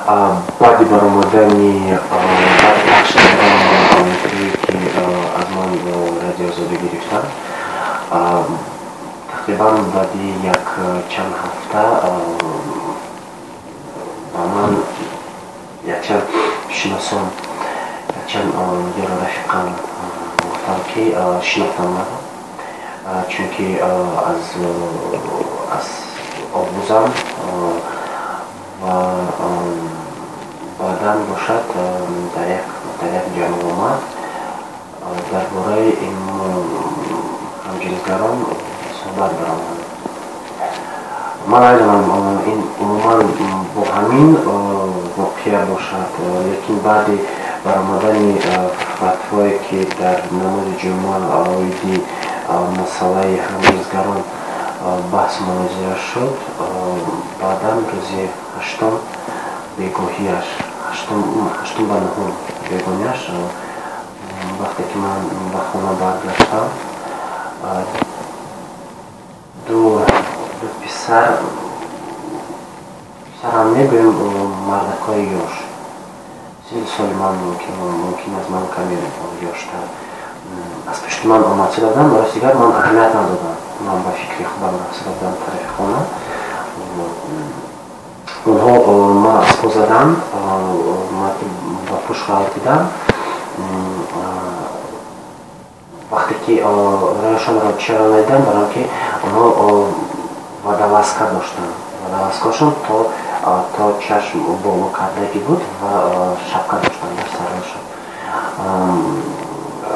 баъди баромадани баъди пахш кардани интервюе ки аз ман Радио Озодӣ гирифтам, тақрибан баъди як чанд ҳафта ба ман якчанд шиносон якчанд ёро рафиқам гуфтанд ки шинохтам маро, чунки аз овузам ва баъдан бошад дар як ҷамъ омад дар бораи ин ҳамҷинсгарон суҳбат баромад. ман айдонам ин умуман бо ҳамин воқеа бошад, лекин баъди баромадани фатвое ки дар намози ҷумъа оиди масъалаи ҳамҷинсгарон баҳс мунозира шуд, баъдан рӯзи ҳаштум бегоҳиаш ҳаштум ба нуҳум бегоҳиаш вақте ки ман ба хона баргаштам, ду писарам мегӯем мардакои ёш, 30 соли ман мумкин аст ман каме ёштар аз пешти ман омад шудам, ростигар ман аҳамият надодам, ман ба фикри худам рафтам тарафи хона. онҳо ман аз по задам, ба пуш ғалтидам, вақте ки рояшонро чара надидам, барам ки онҳо вадаласка доштанд, вадаласкашон то чашм боло кардагӣ буд ва шапка доштанд дар сарашон.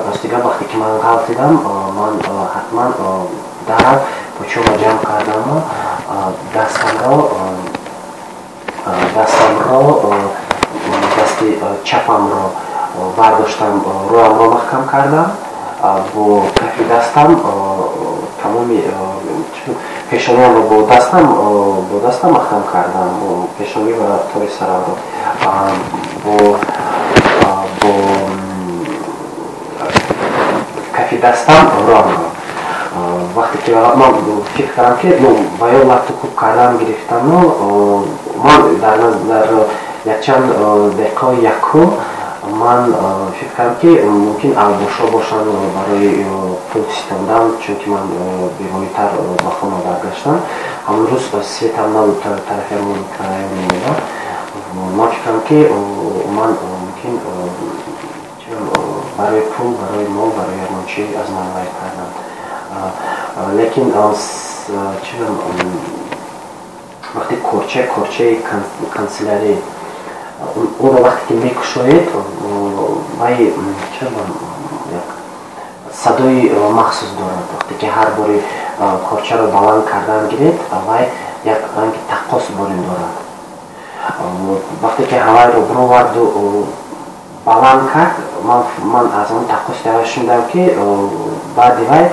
ростигар вақте ки ман ғалтидам, ман ҳатман дарав почома ҷамъ кардаму дастамро дасти чапамро бардоштам, рӯамро маҳкам кардам, бо кафи дастам тамоми пешониамро бо дастам маҳкам кардам, пешонӣ ва тори сарамро бо кафи дастам рӯамро. вақте ки ман фикр кардам ки ба ё лапту кӯб кардан гирифтаму, ман дар якчанд дақиқаи якум ман фикр кардам ки мумкин албошо бошанд барои пул ситондан, чунки ман бемонитар ба хона баргаштам. ҳамон рӯз светам набуд тарафи ҳамон микрорайон меода. ман фикр кардам ки ман мумкин барои пул, барои мол, барои ягон чиз аз ман вайр карданд. лекин вақти корчаи канцелярӣ онро вақте ки мекушоед, вай садои махсус дорад. вақте ки ҳар бори корчаро баланд кардан гиред, вай як ранги таққос борин дорад. вақте ки ҳавайро бироварду баланд кард, ман аз он таққос шунидам ки баъди вай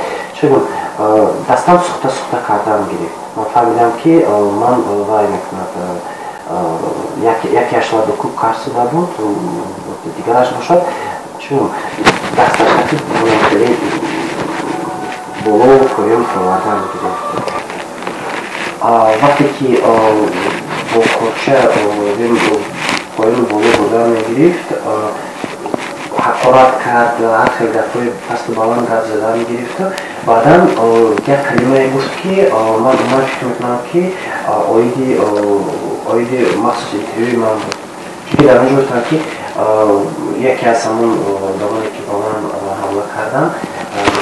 дастам сухта кардан гирифт. ман фаҳмидам ки ман вай мекунад яке ашладу кӯб карсуда буд, дигараш бошад чун дасташ хатиб боло поён овардан гирифт. вақте ки бо корча поён боло бурдан мегирифт, ҳақорат кард, ҳар хел гафҳои пасту баланд гап задан гирифт. баъдан як калимае гуфт ки ман фикр мекунам ки оиди махсус интервюи ман буд, чунки дар онҷо гуфтам ки яке аз ҳамон одамоне ки ба ман ҳамла карданд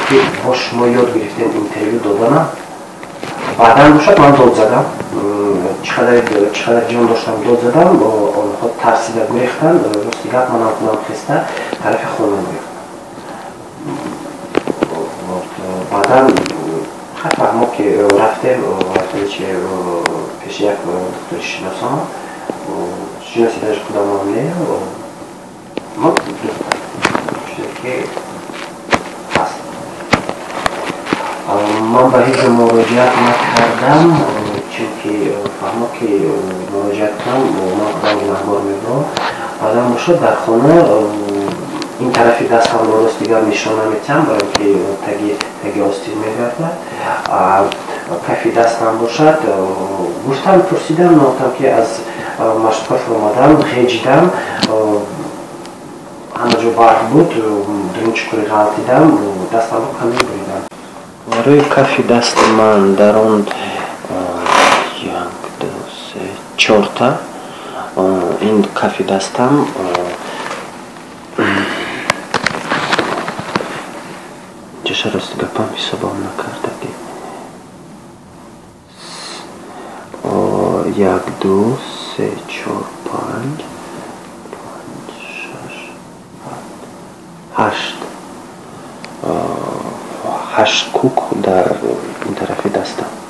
ки бо шумо ёд гирифтем интервю додана. баъдан бошад ман дод задам, чӣ қадар ҷон доштам дод задам, онҳо тарсида гурехтанд, рости гап манам худам хеста тарафи хона гурехтам. баъдан ҳатма мо ки рафтем пеши як доктори шиносон, шиноси даже худамон не мо ки ҳаст. ман ба ҳеҷ муроҷиат накардам, чунки фаҳмо ки муроҷиат кунам ман худам гунаҳкор мебурам. баъдан бошад дар хона ин тарафи дастамро ростигар нишон наметиҳам, барои ки таги остиз мегардад. кафи дастам бошад, гуфтам, пурсидам, гуфтам ки аз машқот омадам, ғеҷидам, ҳама ҷо барф буд, дурун чуқури ғалтидам, дастамро камин буридам. Рӯи кафи дасти ман дар он 4 ин кафи дастам чаша раст гапам ҳисобам накарда ки 1 2 3 4 5 6 8 кук дар тарафи дастам.